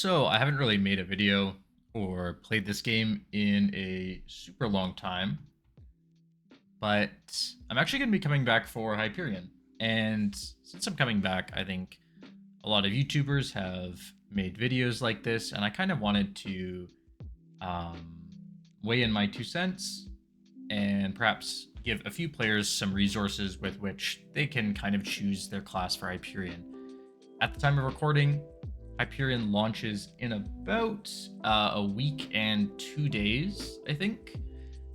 So I haven't really made a video or played this game in a super long time, but I'm actually going to be coming back for Hyperion. And since I'm coming back, I think a lot of YouTubers have made videos like this, and I kind of wanted to um, weigh in my 2 cents and perhaps give a few players some resources with which they can kind of choose their class for Hyperion. At the time of recording, Hyperion launches in about a week and 2 days, I think.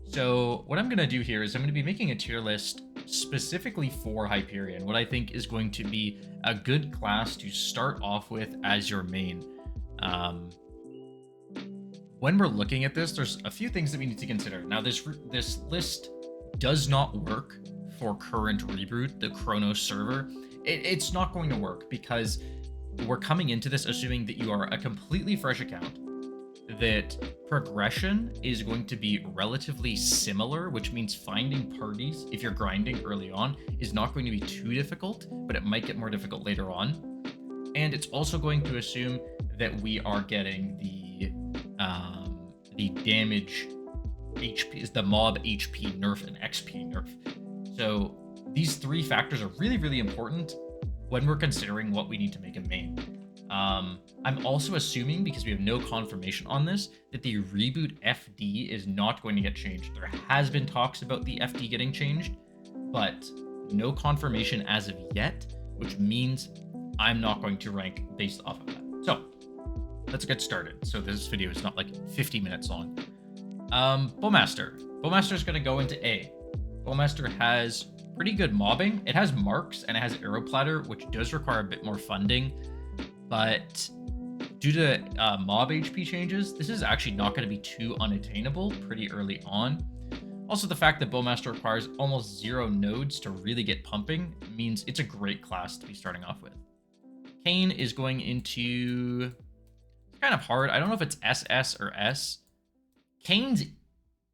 So what I'm going to do here is I'm going to be making a tier list specifically for Hyperion, what I think is going to be a good class to start off with as your main. When we're looking at this, there's a few things that we need to consider. Now, this list does not work for current reboot, the Chronos server. It's not going to work because we're coming into this assuming that you are a completely fresh account, that progression is going to be relatively similar, which means finding parties, if you're grinding early on, is not going to be too difficult, but it might get more difficult later on. And it's also going to assume that we are getting the damage HP, the mob HP nerf and XP nerf. So these three factors are really, really important when we're considering what we need to make a main. I'm also assuming, because we have no confirmation on this, that the reboot FD is not going to get changed. There has been talks about the FD getting changed, but no confirmation as of yet, which means I'm not going to rank based off of that. So let's get started. So this video is not like 50 minutes long. Bowmaster. Bowmaster is going to go into A. Bowmaster has pretty good mobbing. It has marks and it has arrow platter, which does require a bit more funding, but due to mob HP changes, this is actually not going to be too unattainable pretty early on. Also, the fact that Bowmaster requires almost 0 nodes to really get pumping means it's a great class to be starting off with. Kain is going into... It's kind of hard. I don't know if it's SS or S. Kain's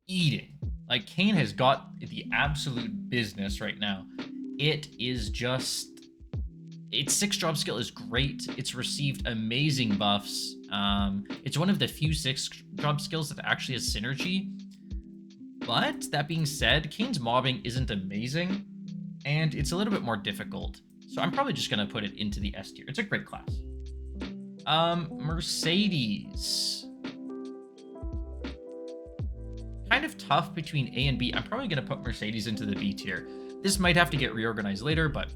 eating. Like, Kain has got the absolute business right now. It is just... Its 6-job skill is great. It's received amazing buffs. It's one of the few 6-job skills that actually has synergy. But, that being said, Kain's mobbing isn't amazing, and it's a little bit more difficult. So I'm probably just going to put it into the S tier. It's a great class. Mercedes. Kind of tough between A and B. I'm probably going to put Mercedes into the B tier. This might have to get reorganized later, but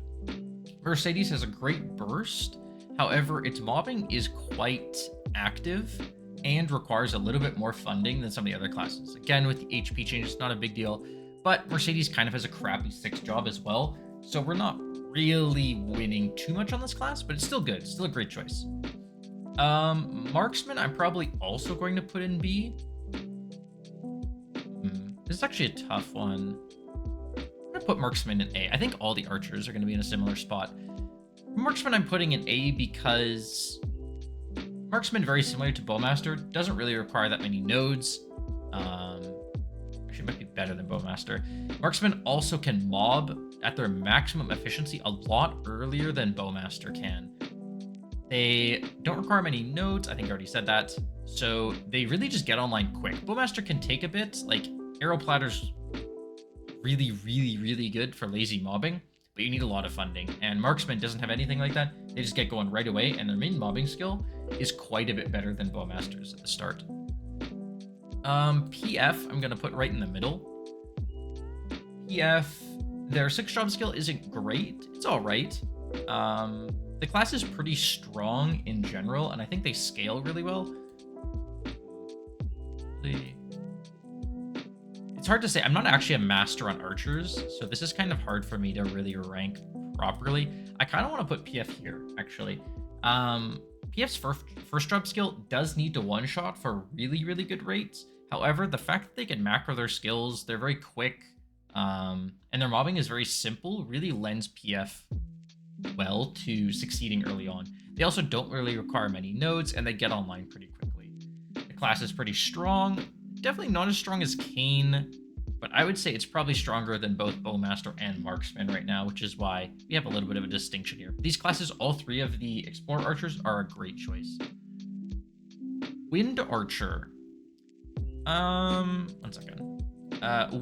Mercedes has a great burst. However, its mobbing is quite active and requires a little bit more funding than some of the other classes. Again, with the HP change, it's not a big deal, but Mercedes kind of has a crappy 6-job as well. So we're not really winning too much on this class, but it's still good. It's still a great choice. Marksman, I'm probably also going to put in B. This is actually a tough one. I'm going to put Marksman in A. I think all the archers are going to be in a similar spot. Marksman I'm putting in A because Marksman, very similar to Bowmaster, doesn't really require that many nodes. Actually, might be better than Bowmaster. Marksman also can mob at their maximum efficiency a lot earlier than Bowmaster can. They don't require many nodes. I think I already said that. So they really just get online quick. Bowmaster can take a bit. Like, arrow platter's really, really, really good for lazy mobbing, but you need a lot of funding. And Marksman doesn't have anything like that. They just get going right away, and their main mobbing skill is quite a bit better than Bowmaster's at the start. PF, I'm going to put right in the middle. PF, their 6-job skill isn't great. It's all right. The class is pretty strong in general, and I think they scale really well. It's hard to say. I'm not actually a master on archers, so this is kind of hard for me to really rank properly. I kind of want to put PF here, actually. PF's first job skill does need to one-shot for really, really good rates. However, the fact that they can macro their skills, they're very quick, and their mobbing is very simple, really lends PF well to succeeding early on. They also don't really require many nodes, and they get online pretty quickly. The class is pretty strong. Definitely not as strong as Kain, but I would say it's probably stronger than both Bowmaster and Marksman right now, which is why we have a little bit of a distinction here. These classes, all three of the Explorer Archers, are a great choice. Wind Archer. One second.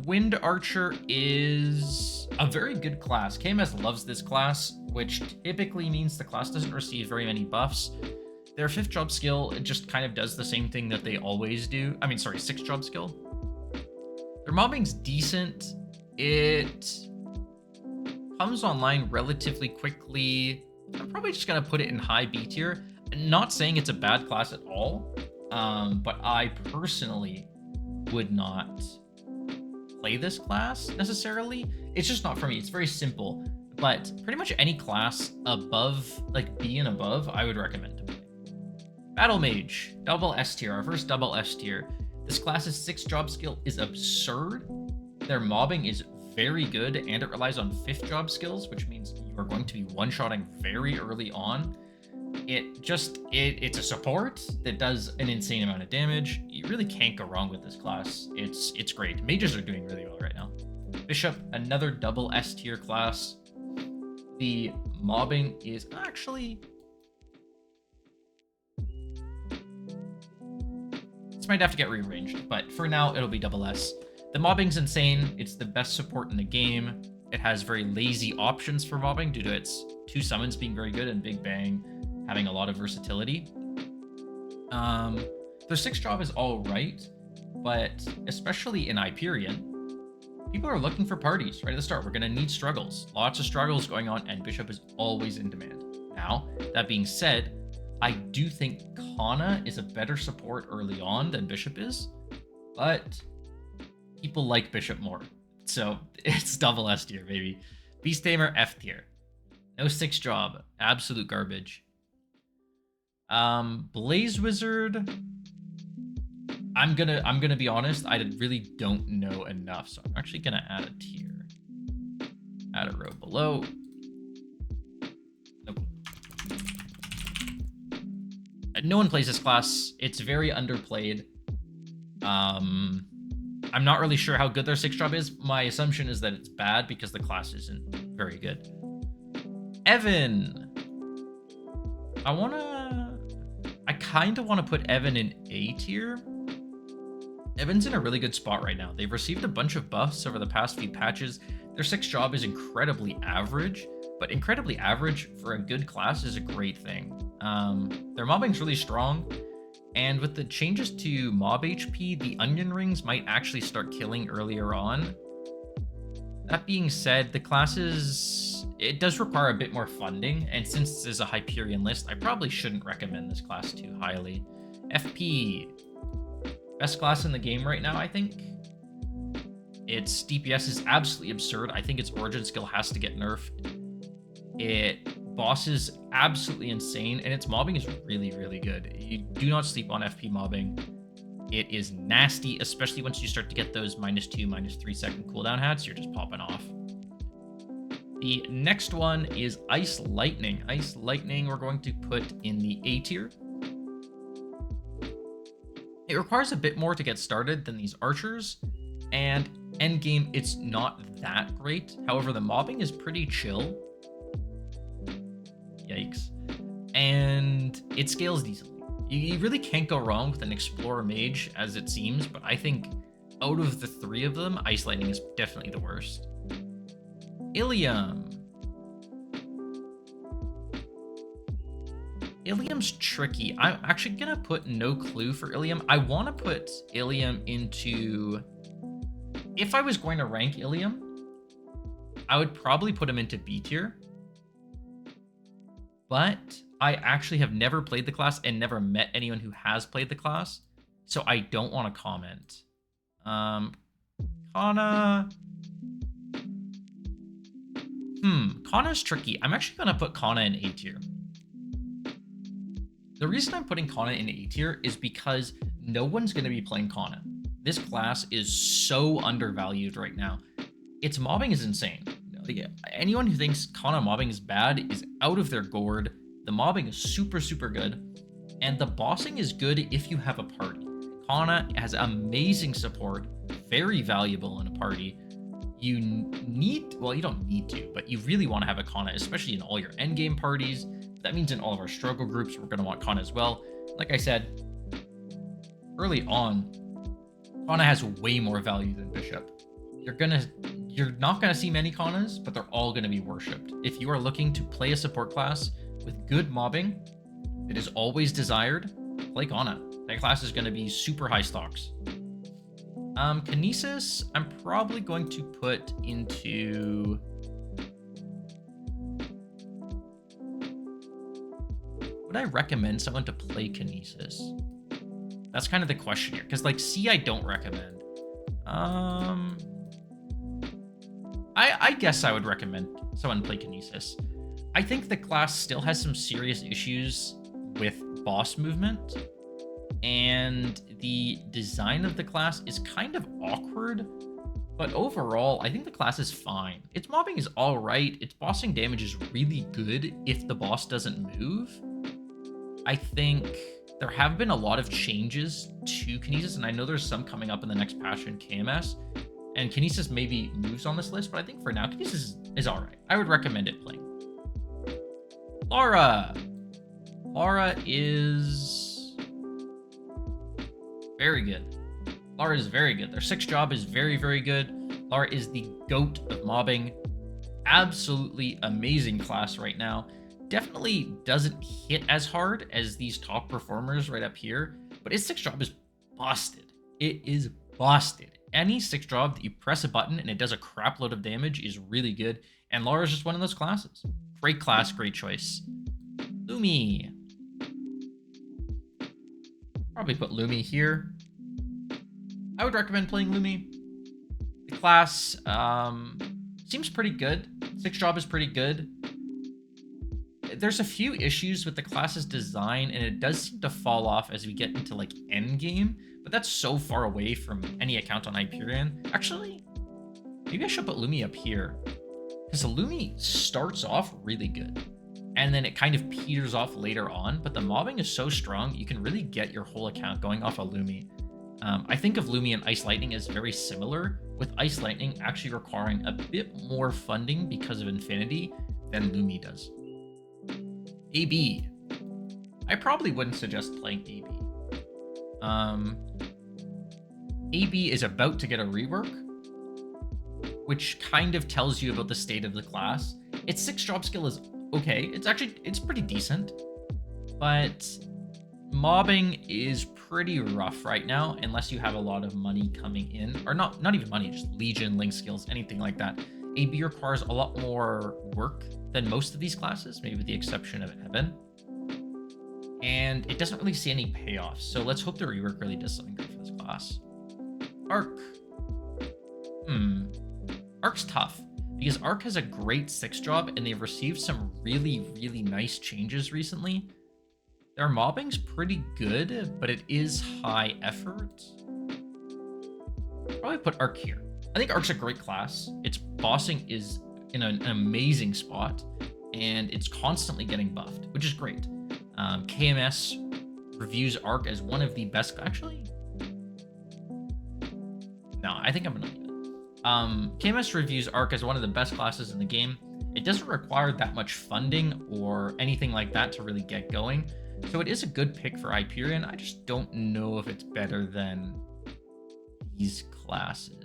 Wind Archer is a very good class. KMS loves this class, which typically means the class doesn't receive very many buffs. Their 5th job skill, it just kind of does the same thing that they always do. I mean, sorry, 6th job skill. Their mobbing's decent. It comes online relatively quickly. I'm probably just gonna put it in high B tier. Not saying it's a bad class at all, but I personally would not play this class necessarily. It's just not for me. It's very simple, but pretty much any class above, like B and above, I would recommend to play. Battle Mage, double S tier, our first double S tier. This class's 6th job skill is absurd. Their mobbing is very good, and it relies on 5th job skills, which means you are going to be one-shotting very early on. It's a support that does an insane amount of damage. You really can't go wrong with this class. It's great. Mages are doing really well right now. Bishop, another double S tier class. The mobbing is actually... This might have to get rearranged, but for now, it'll be double S. The mobbing's insane. It's the best support in the game. It has very lazy options for mobbing due to its 2 summons being very good and Big Bang having a lot of versatility. Their 6th job is all right, but especially in Hype-perion, people are looking for parties right at the start. We're going to need struggles. Lots of struggles going on, and Bishop is always in demand. Now, that being said, I do think Kanna is a better support early on than Bishop is, but people like Bishop more. So it's double S tier, baby. Beast Tamer, F tier. No 6th job. Absolute garbage. Blaze Wizard. I'm gonna be honest, I really don't know enough, so I'm actually gonna add a tier. Add a row below. Nope. No one plays this class. It's very underplayed. I'm not really sure how good their 6th job is. My assumption is that it's bad because the class isn't very good. Evan. I kind of want to put Evan in A tier. Evan's in a really good spot right now. They've received a bunch of buffs over the past few patches. Their 6th job is incredibly average, but incredibly average for a good class is a great thing. Their mobbing's really strong, and with the changes to mob HP, the onion rings might actually start killing earlier on. That being said, the classes, it does require a bit more funding, and since this is a Hype-perion list, I probably shouldn't recommend this class too highly. FP, best class in the game right now, I think. Its DPS is absolutely absurd. I think its origin skill has to get nerfed. Boss is absolutely insane, and its mobbing is really, really good. You do not sleep on FP mobbing. It is nasty, especially once you start to get those -2, -3 second cooldown hats. You're just popping off. The next one is Ice Lightning. Ice Lightning we're going to put in the A tier. It requires a bit more to get started than these archers, and endgame, it's not that great. However, the mobbing is pretty chill. Yikes. And it scales decently. You really can't go wrong with an Explorer Mage, as it seems, but I think out of the 3 of them, Ice Lightning is definitely the worst. Illium. Illium's tricky. I'm actually gonna put no clue for Illium. I want to put Illium into... If I was going to rank Illium, I would probably put him into B tier. But I actually have never played the class and never met anyone who has played the class, so I don't want to comment. Kanna... Kanna's tricky. I'm actually going to put Kanna in A tier. The reason I'm putting Kanna in A tier is because no one's going to be playing Kanna. This class is so undervalued right now. Its mobbing is insane. Anyone who thinks Kanna mobbing is bad is out of their gourd. The mobbing is super, super good. And the bossing is good if you have a party. Kanna has amazing support, very valuable in a party. You need, well, you don't need to, but you really want to have a Kanna, especially in all your endgame parties. That means in all of our struggle groups, we're going to want Kanna as well. Like I said, early on, Kanna has way more value than Bishop. You're not gonna see many Kannas, but they're all gonna be worshipped. If you are looking to play a support class with good mobbing, it is always desired, play Kanna. That class is gonna be super high stocks. Kinesis, I'm probably going to put into... Would I recommend someone to play Kinesis? That's kind of the question here, because like C, I don't recommend. I guess I would recommend someone play Kinesis. I think the class still has some serious issues with boss movement, and the design of the class is kind of awkward, but overall, I think the class is fine. Its mobbing is all right. Its bossing damage is really good if the boss doesn't move. I think there have been a lot of changes to Kinesis, and I know there's some coming up in the next patch in KMS, and Kinesis maybe moves on this list, but I think for now, Kinesis is all right. I would recommend it playing. Lara. Lara is very good. Lara is very good. Their 6th job is very, very good. Lara is the GOAT of mobbing. Absolutely amazing class right now. Definitely doesn't hit as hard as these top performers right up here, but its 6th job is busted. It is busted. Any 6th job that you press a button and it does a crap load of damage is really good, and Lara is just one of those classes. Great class, great choice. Lumi. Probably put Lumi here. I would recommend playing Lumi. The class seems pretty good. 6th job is pretty good. There's a few issues with the class's design, and it does seem to fall off as we get into like endgame, but that's so far away from any account on Hype-perion. Actually, maybe I should put Lumi up here, because Lumi starts off really good, and then it kind of peters off later on, but the mobbing is so strong, you can really get your whole account going off of Lumi. I think of Lumi and Ice Lightning as very similar, with Ice Lightning actually requiring a bit more funding because of Infinity than Lumi does. AB. I probably wouldn't suggest playing AB. AB is about to get a rework, which kind of tells you about the state of the class. Its 6th job skill is okay. It's pretty decent, but mobbing is pretty rough right now unless you have a lot of money coming in, or not even money, just Legion, Link skills, anything like that. AB requires a lot more work than most of these classes, maybe with the exception of Eben. And it doesn't really see any payoffs, so let's hope the rework really does something great for this class. Arc. Arc's tough, because Arc has a great 6th job, and they've received some really, really nice changes recently. Their mobbing's pretty good, but it is high effort. Probably put Arc here. I think Arc's a great class. Its bossing is in an amazing spot, and it's constantly getting buffed, which is great. KMS reviews Arc as one of the best... Actually, no, I think I'm going to leave it. KMS reviews Arc as one of the best classes in the game. It doesn't require that much funding or anything like that to really get going, so it is a good pick for Hype-perion. I just don't know if it's better than these classes.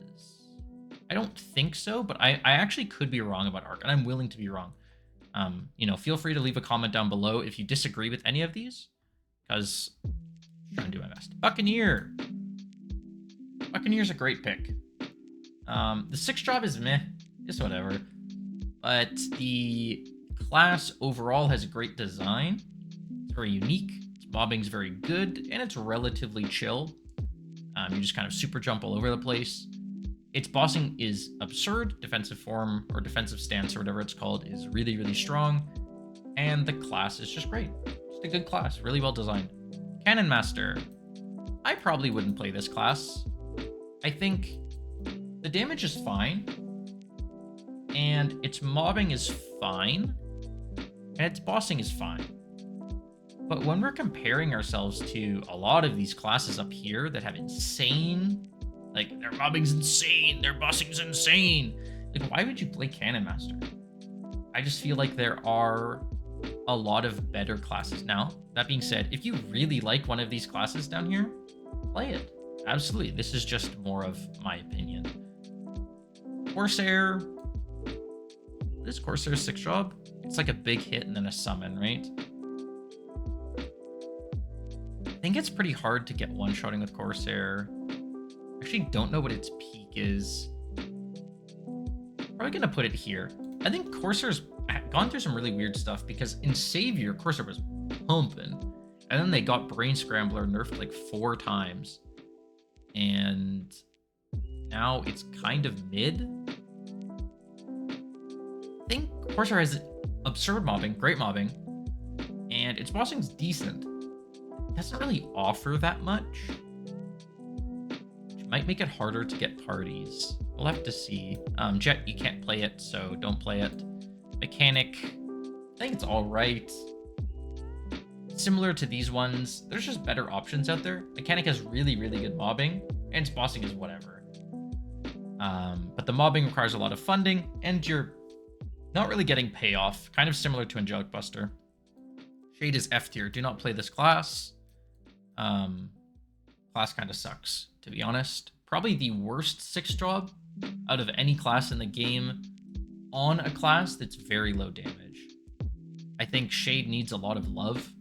I don't think so, but I actually could be wrong about Arc, and I'm willing to be wrong. Feel free to leave a comment down below if you disagree with any of these, because I'm trying to do my best. Buccaneer. Buccaneer's a great pick. The 6th job is meh, just whatever. But the class overall has a great design. It's very unique. Its mobbing's very good, and it's relatively chill. You just kind of super jump all over the place. Its bossing is absurd. Defensive form or defensive stance or whatever it's called is really, really strong. And the class is just great. Just a good class, really well designed. Cannon Master. I probably wouldn't play this class. I think the damage is fine, and its mobbing is fine, and its bossing is fine. But when we're comparing ourselves to a lot of these classes up here that have insane, like, their mobbing's insane, their bossing's insane, like, why would you play Cannon Master? I just feel like there are a lot of better classes. Now, that being said, if you really like one of these classes down here, play it. Absolutely. This is just more of my opinion. Corsair. What is Corsair's 6 drop? It's like a big hit and then a summon, right? I think it's pretty hard to get one-shotting with Corsair. Actually, don't know what its peak is. Probably gonna put it here. I think Corsair's gone through some really weird stuff because in Savior, Corsair was pumping. And then they got Brain Scrambler nerfed like 4 times. And now it's kind of mid. I think Corsair has absurd mobbing, great mobbing, and its bossing's decent. It doesn't really offer that much, which might make it harder to get parties. We'll have to see. Jett, you can't play it, so don't play it. Mechanic, I think it's all right. Similar to these ones, there's just better options out there. Mechanic has really, really good mobbing, and its bossing is whatever. But the mobbing requires a lot of funding, and you're not really getting payoff, kind of similar to Angelic Buster. Shade is F tier. Do not play this class. Class kind of sucks, to be honest. Probably the worst 6 job out of any class in the game on a class that's very low damage. I think Shade needs a lot of love,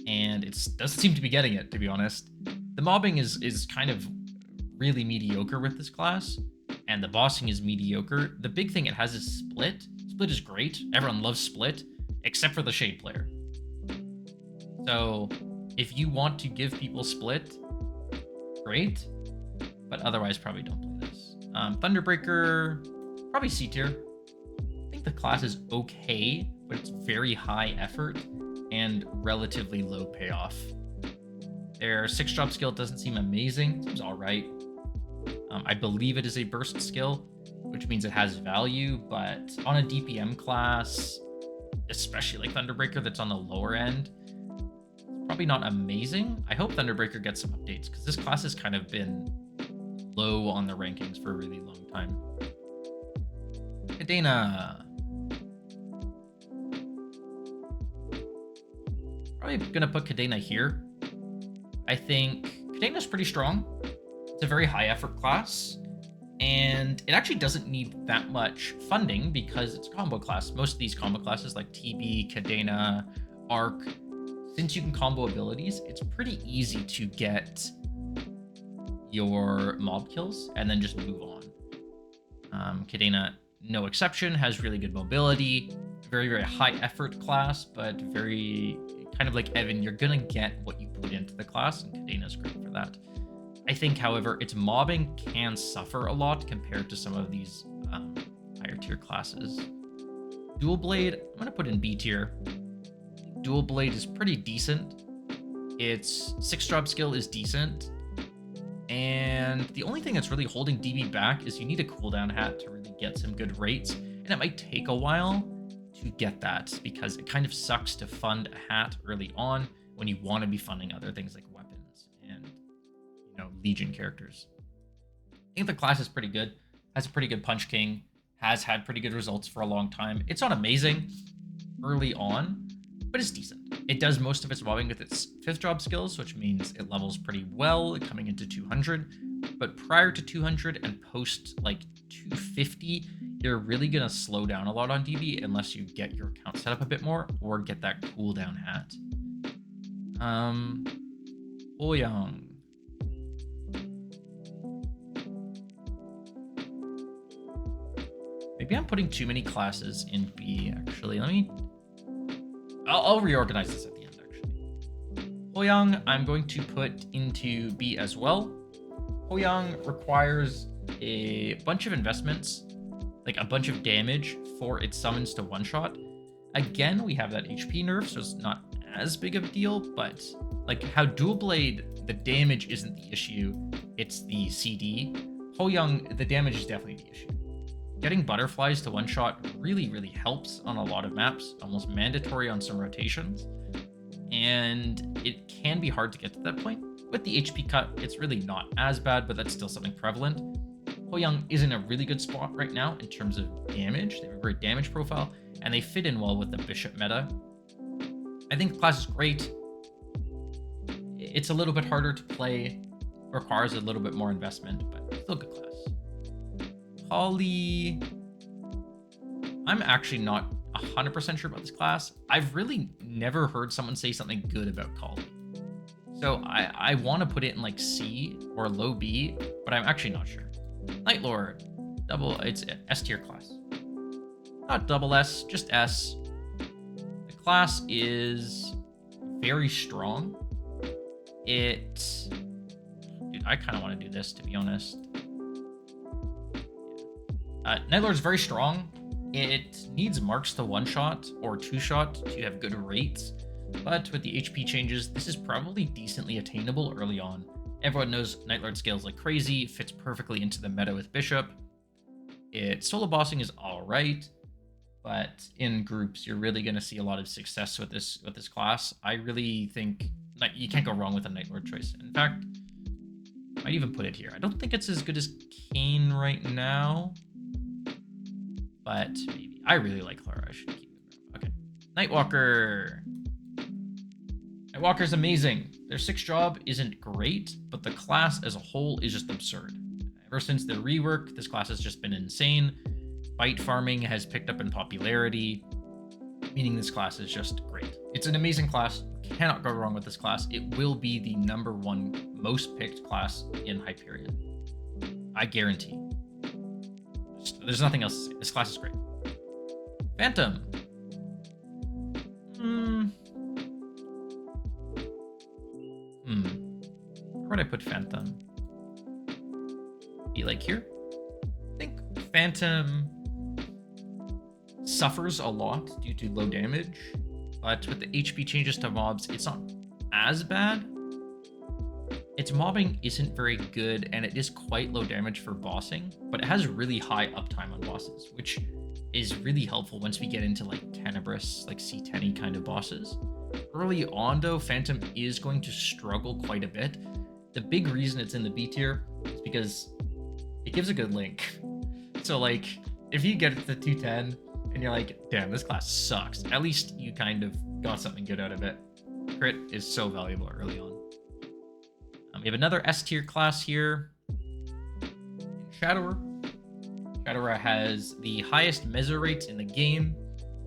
and it doesn't seem to be getting it, to be honest. The mobbing is kind of really mediocre with this class, and the bossing is mediocre. The big thing it has is Split. Split is great. Everyone loves Split, except for the Shade player. So if you want to give people Split, great, but otherwise probably don't play this. Thunderbreaker, probably C tier. I think the class is okay, but it's very high effort and relatively low payoff. Their 6 drop skill doesn't seem amazing. Seems all right. I believe it is a burst skill, which means it has value, but on a DPM class, especially like Thunderbreaker that's on the lower end, it's probably not amazing. I hope Thunderbreaker gets some updates because this class has kind of been low on the rankings for a really long time. Cadena. Probably gonna put Cadena here. I think Cadena's pretty strong. It's a very high effort class, and it actually doesn't need that much funding because it's a combo class. Most of these combo classes like TB, Cadena, Arc, since you can combo abilities, it's pretty easy to get your mob kills and then just move on. Cadena, no exception, has really good mobility, very, very high effort class, but very kind of like Evan, you're gonna get what you put into the class, and Cadena's great for that. I think, however, its mobbing can suffer a lot compared to some of these higher tier classes. Dual Blade, I'm going to put in B tier. Dual Blade is pretty decent. Its 6 drop skill is decent. And the only thing that's really holding DB back is you need a cooldown hat to really get some good rates. And it might take a while to get that because it kind of sucks to fund a hat early on when you want to be funding other things like weapons and Legion characters. I think the class is pretty good, has a pretty good Punch King, has had pretty good results for a long time. It's not amazing early on, but it's decent. It does most of its mobbing with its 5th job skills, which means it levels pretty well coming into 200. But prior to 200 and post like 250, you're really gonna slow down a lot on DB unless you get your account set up a bit more or get that cooldown hat. Hoyoung. Maybe I'm putting too many classes in B, actually. I'll reorganize this at the end, actually. Hoyoung, I'm going to put into B as well. Hoyoung requires a bunch of investments, like a bunch of damage for its summons to one-shot. Again, we have that HP nerf, so it's not as big of a deal, but like how Dual Blade, the damage isn't the issue, it's the CD. Hoyoung, the damage is definitely the issue. Getting butterflies to one-shot really, really helps on a lot of maps, almost mandatory on some rotations. And it can be hard to get to that point. With the HP cut, it's really not as bad, but that's still something prevalent. Hoyoung is in a really good spot right now in terms of damage. They have a great damage profile, and they fit in well with the Bishop meta. I think the class is great. It's a little bit harder to play, requires a little bit more investment, but still good class. Khali, I'm actually not 100% sure about this class. I've really never heard someone say something good about Khali. So I want to put it in like C or low B, but I'm actually not sure. Night Lord, it's S tier class. Not double S, just S. The class is very strong. Dude, I kind of want to do this, to be honest. Night Lord's very strong. It needs marks to one-shot or two-shot to have good rates, but with the HP changes, this is probably decently attainable early on. Everyone knows Night Lord scales like crazy, fits perfectly into the meta with Bishop. Its solo bossing is alright, but in groups, you're really going to see a lot of success with this class. I really think you can't go wrong with a Night Lord choice. In fact, I might even put it here. I don't think it's as good as Kain right now, but maybe. I really like Lara. I should keep it around. Okay. Nightwalker. Nightwalker's amazing. Their 6th job isn't great, but the class as a whole is just absurd. Ever since the rework, this class has just been insane. Fight farming has picked up in popularity, meaning this class is just great. It's an amazing class. Cannot go wrong with this class. It will be the #1 most picked class in Hype-perion. I guarantee. There's nothing else to say. This class is great. Phantom. Where would I put Phantom? Be like here? I think Phantom suffers a lot due to low damage, but with the HP changes to mobs, it's not as bad. Its mobbing isn't very good, and it is quite low damage for bossing, but it has really high uptime on bosses, which is really helpful once we get into like Tenebrous, like C10-y kind of bosses. Early on though, Phantom is going to struggle quite a bit. The big reason it's in the B tier is because it gives a good link. So like, if you get it to 210 and you're like, damn, this class sucks, at least you kind of got something good out of it. Crit is so valuable early on. We have another S tier class here. Shadower. Shadower has the highest meso rates in the game.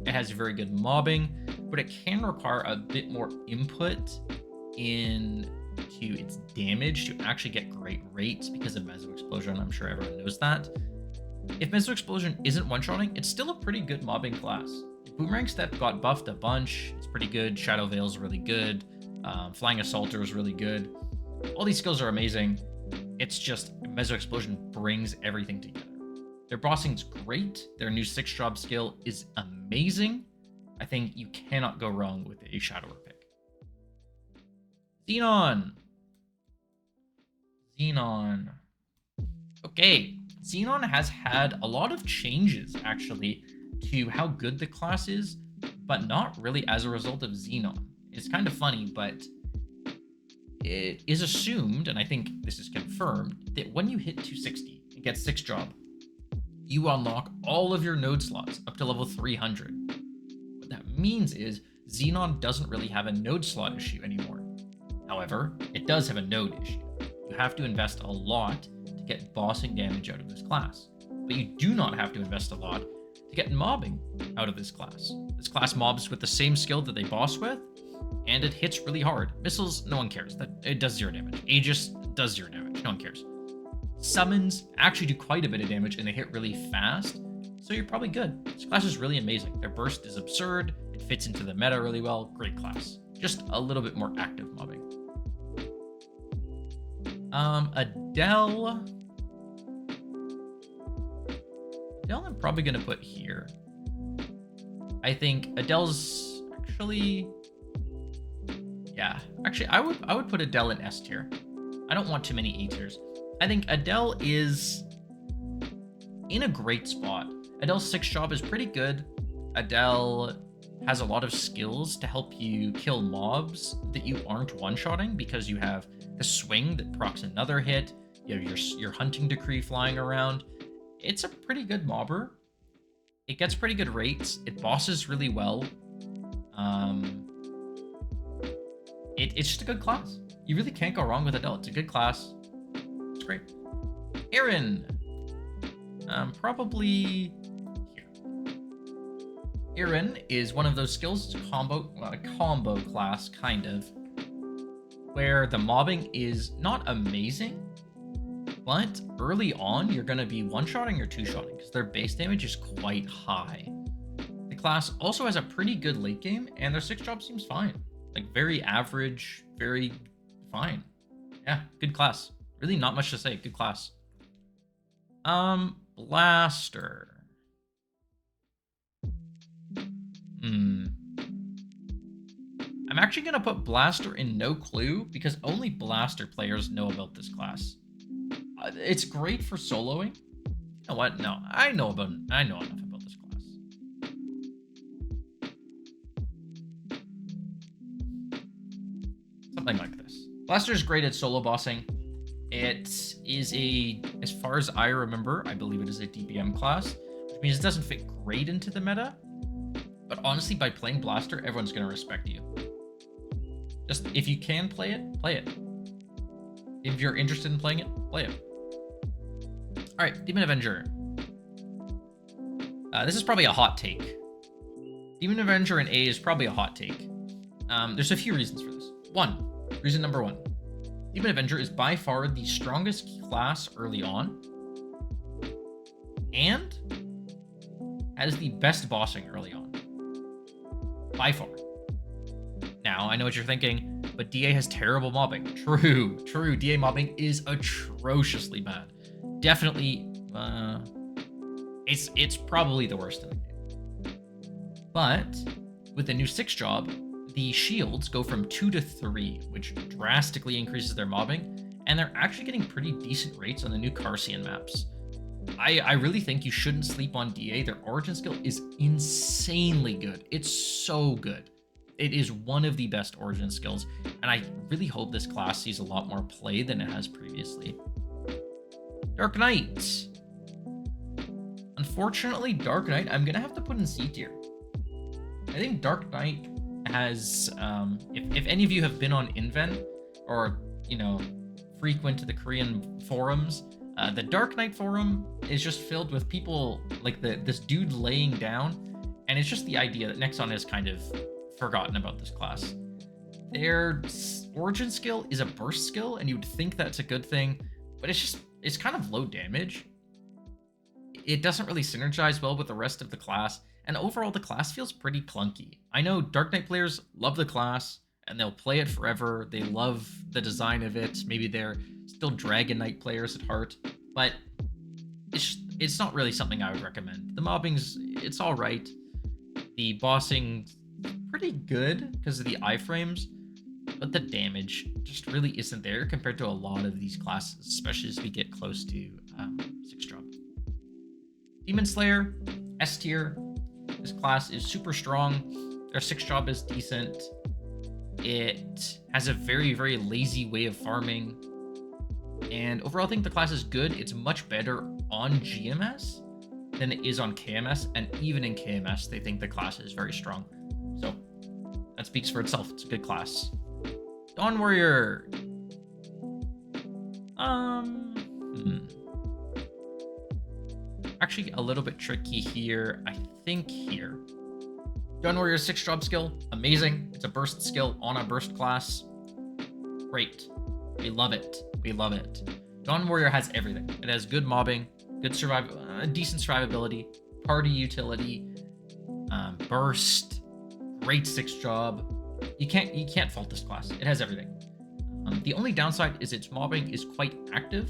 It has very good mobbing, but it can require a bit more input into its damage to actually get great rates because of Meso Explosion. I'm sure everyone knows that. If Meso Explosion isn't one-shotting, it's still a pretty good mobbing class. Boomerang Step got buffed a bunch. It's pretty good. Shadow Veil's really good. Flying Assaulter is really good. All these skills are amazing. It's just Meso Explosion brings everything together. Their bossing's great. Their new 6th job skill is amazing. I think you cannot go wrong with a Shadower pick. Xenon. Okay, Xenon has had a lot of changes, actually, to how good the class is, but not really as a result of Xenon. It's kind of funny, but it is assumed, and I think this is confirmed, that when you hit 260 and get 6th job, you unlock all of your node slots up to level 300. What that means is Xenon doesn't really have a node slot issue anymore. However, it does have a node issue. You have to invest a lot to get bossing damage out of this class, but you do not have to invest a lot to get mobbing out of this class. This class mobs with the same skill that they boss with, and it hits really hard. Missiles, no one cares. It does 0 damage. Aegis does 0 damage. No one cares. Summons actually do quite a bit of damage, and they hit really fast, so you're probably good. This class is really amazing. Their burst is absurd. It fits into the meta really well. Great class. Just a little bit more active mobbing. Adele. Adele I'm probably going to put here. I think Adele's actually... Yeah, actually, I would put Adele in S tier. I don't want too many A tiers. I think Adele is in a great spot. Adele's 6th job is pretty good. Adele has a lot of skills to help you kill mobs that you aren't one-shotting because you have the swing that procs another hit. You have your hunting decree flying around. It's a pretty good mobber. It gets pretty good rates. It bosses really well. It's just a good class. you really can't go wrong with Adele. It's a good class. It's great. Aran. Probably here. Aran is one of those skills, a combo class, kind of, where the mobbing is not amazing, but early on, you're going to be one-shotting or two-shotting because their base damage is quite high. The class also has a pretty good late game, and their 6-job seems fine. Like, very average, very fine. Yeah, good class. Really not much to say. Good class. Blaster. I'm actually going to put Blaster in no clue because only Blaster players know about this class. It's great for soloing. You know what? No, I know enough about this class. Something like this. Blaster is great at solo bossing. It is as far as I remember, I believe it is a DBM class, which means it doesn't fit great into the meta. But honestly, by playing Blaster, everyone's going to respect you. Just, if you can play it, play it. If you're interested in playing it, play it. Alright, Demon Avenger. This is probably a hot take. Demon Avenger in A is probably a hot take. There's a few reasons for this. Reason number one. Demon Avenger is by far the strongest class early on. And has the best bossing early on. By far. Now, I know what you're thinking, but DA has terrible mobbing. True. DA mobbing is atrociously bad. Definitely, it's probably the worst in the game. But with the new 6-job, the shields go from 2 to 3, which drastically increases their mobbing, and they're actually getting pretty decent rates on the new Carcian maps. I really think you shouldn't sleep on DA. Their origin skill is insanely good. It's so good. It is one of the best origin skills, and I really hope this class sees a lot more play than it has previously. Dark Knight. Unfortunately, Dark Knight, I'm going to have to put in C tier. I think Dark Knight has, if any of you have been on Invent or, frequent the Korean forums, the Dark Knight forum is just filled with people like this dude laying down, and it's just the idea that Nexon has kind of forgotten about this class. Their origin skill is a burst skill, and you would think that's a good thing, but it's kind of low damage. It doesn't really synergize well with the rest of the class, and overall the class feels pretty clunky. I know Dark Knight players love the class, and they'll play it forever. They love the design of it. Maybe they're still Dragon Knight players at heart, but it's not really something I would recommend. The mobbing's, it's all right. The bossing, pretty good because of the iframes, but the damage just really isn't there compared to a lot of these classes, especially as we get close to 6-job. Demon Slayer, S tier. This class is super strong. Their 6-job is decent. It has a very, very lazy way of farming. And overall, I think the class is good. It's much better on GMS than it is on KMS. And even in KMS, they think the class is very strong. So that speaks for itself. It's a good class. Dawn Warrior. Actually, a little bit tricky here. I think here. Dawn Warrior's 6-job skill, amazing. It's a burst skill on a burst class. Great. We love it. We love it. Dawn Warrior has everything. It has good mobbing, good decent survivability, party utility, burst, great 6-job. You can't fault this class. It has everything. The only downside is its mobbing is quite active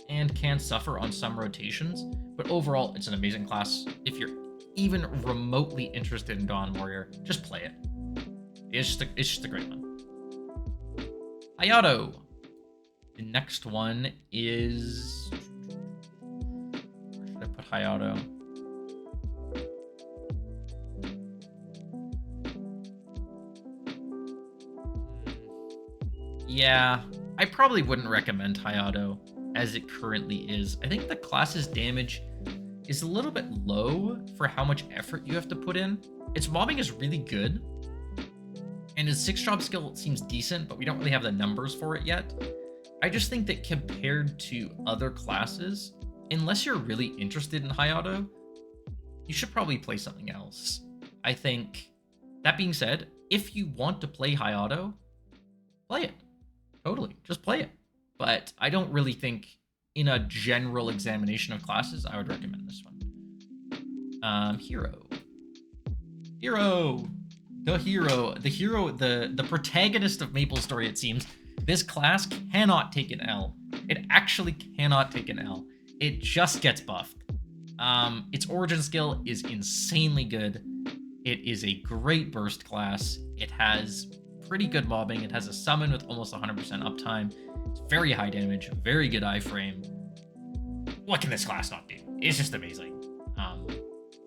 and can suffer on some rotations, but overall, it's an amazing class. If you're even remotely interested in Dawn Warrior, just play it. It's just a great one. Hayato. The next one is... Where should I put Hayato? Yeah, I probably wouldn't recommend Hayato as it currently is. I think the class's damage is a little bit low for how much effort you have to put in. Its mobbing is really good, And his 6-drop skill seems decent, but we don't really have the numbers for it yet. I just think that compared to other classes, unless you're really interested in Hayato, you should probably play something else. I think, that being said, if you want to play Hayato, play it. Totally, just play it. But I don't really think, in a general examination of classes, I would recommend this one. Hero. The protagonist of Maplestory, it seems. This class cannot take an L. It actually cannot take an L. It just gets buffed. Its origin skill is insanely good. It is a great burst class. It has pretty good mobbing. It has a summon with almost 100% uptime. It's very high damage, very good iframe. What can this class not do? It's just amazing.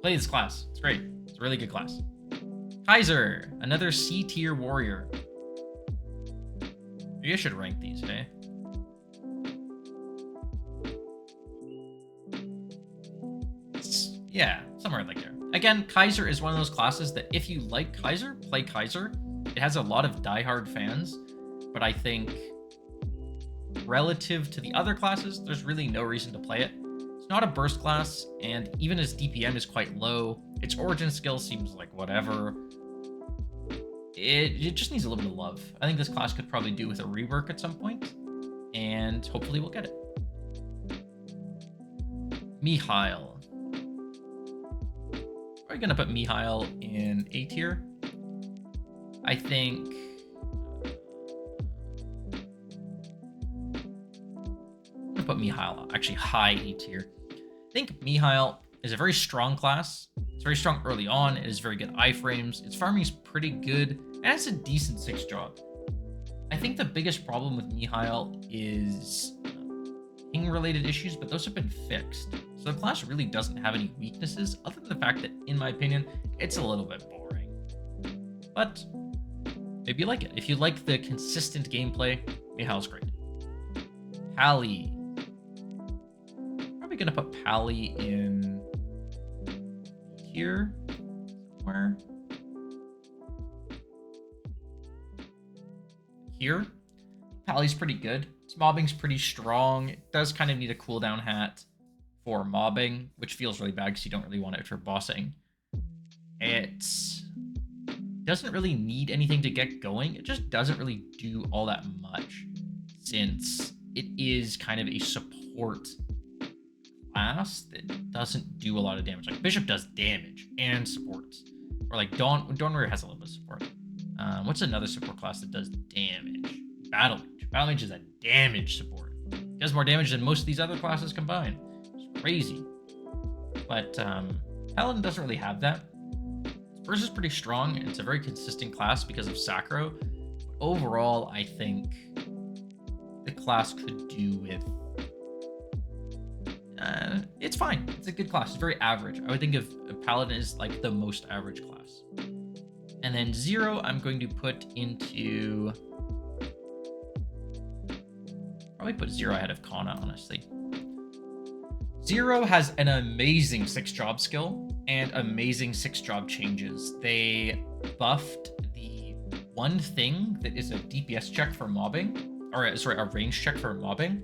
Play this class. It's great. It's a really good class. Kaiser, another C tier warrior. Maybe I should rank these, hey? Yeah, somewhere like there. Again, Kaiser is one of those classes that if you like Kaiser, play Kaiser. It has a lot of diehard fans, but I think relative to the other classes, there's really no reason to play it. It's not a burst class, and even its DPM is quite low. Its origin skill seems like whatever. It just needs a little bit of love. I think this class could probably do with a rework at some point, and hopefully we'll get it. Mihile. Probably gonna put Mihile in A tier. I think I'm gonna put Mihile actually high A tier. I think Mihile is a very strong class. It's very strong early on. It has very good iframes. Its farming is pretty good, and it's a decent 6-drop. I think the biggest problem with Mihile is ping-related issues, but those have been fixed. So the class really doesn't have any weaknesses, other than the fact that, in my opinion, it's a little bit boring. But maybe you like it. If you like the consistent gameplay, Mihile's great. Khali. Probably gonna put Khali in here somewhere. Here. Khali's pretty good. Its mobbing's pretty strong. It does kind of need a cooldown hat for mobbing, which feels really bad because you don't really want it for bossing. It doesn't really need anything to get going. It just doesn't really do all that much, since it is kind of a support class that doesn't do a lot of damage. Like Bishop does damage and supports, or like Dawnwarrior has a little bit of support. What's another support class that does damage? Battle Mage. Battle Mage is a damage support. It does more damage than most of these other classes combined. It's crazy. But Paladin doesn't really have that. Its burst is pretty strong, and it's a very consistent class because of Sacro. But overall, I think the class could do with... it's fine. It's a good class. It's very average. I would think of Paladin is like the most average class. And then 0, I'm going to put into... Probably put 0 ahead of Kanna, honestly. 0 has an amazing 6-job skill and amazing 6-job changes. They buffed the one thing that is a DPS check for mobbing, or sorry, a range check for mobbing.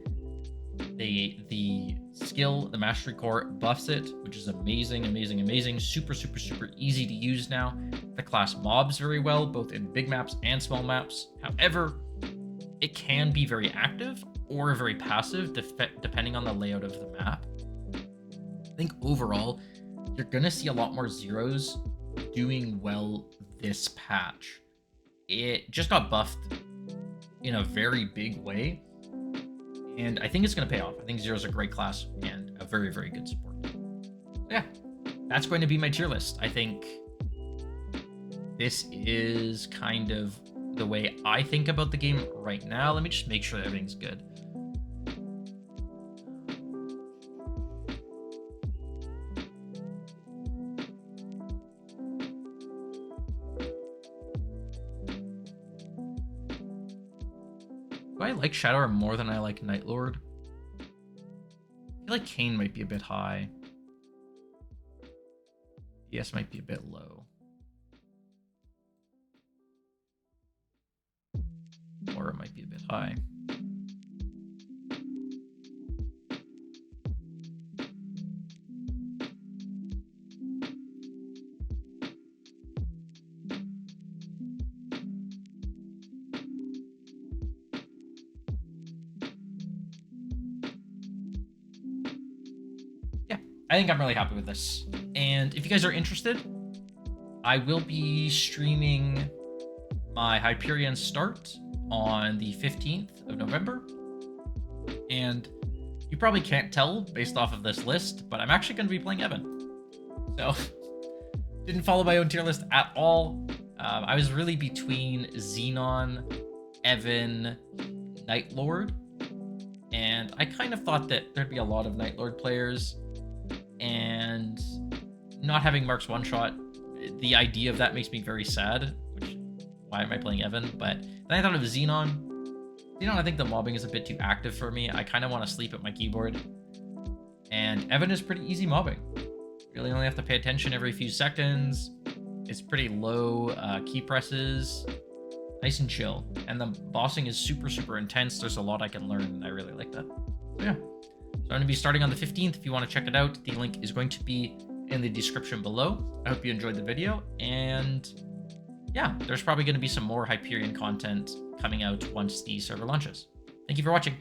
The skill, the Mastery Core, buffs it, which is amazing, amazing, amazing. Super, super, super easy to use now. The class mobs very well, both in big maps and small maps. However, it can be very active or very passive, depending on the layout of the map. I think overall, you're going to see a lot more 0s doing well this patch. It just got buffed in a very big way, and I think it's going to pay off. I think 0 is a great class and a very, very good support. So yeah, that's going to be my tier list. I think this is kind of the way I think about the game right now. Let me just make sure that everything's good. Do I like Shadow more than I like Nightlord? I feel like Kain might be a bit high. Yes, might be a bit low. Lara might be a bit high. I think I'm really happy with this. And if you guys are interested, I will be streaming my Hype-perion start on the 15th of November. And you probably can't tell based off of this list, but I'm actually going to be playing Evan. So, didn't follow my own tier list at all. I was really between Xenon, Evan, Night Lord. And I kind of thought that there'd be a lot of Night Lord players. And not having Mark's one-shot, the idea of that makes me very sad, which, why am I playing Evan? But then I thought of Xenon. Xenon, I think the mobbing is a bit too active for me. I kind of want to sleep at my keyboard. And Evan is pretty easy mobbing. You really only have to pay attention every few seconds. It's pretty low key presses. Nice and chill. And the bossing is super, super intense. There's a lot I can learn, and I really like that. So yeah. So I'm going to be starting on the 15th. If you want to check it out, the link is going to be in the description below. I hope you enjoyed the video. And yeah, there's probably going to be some more Hype-perion content coming out once the server launches. Thank you for watching.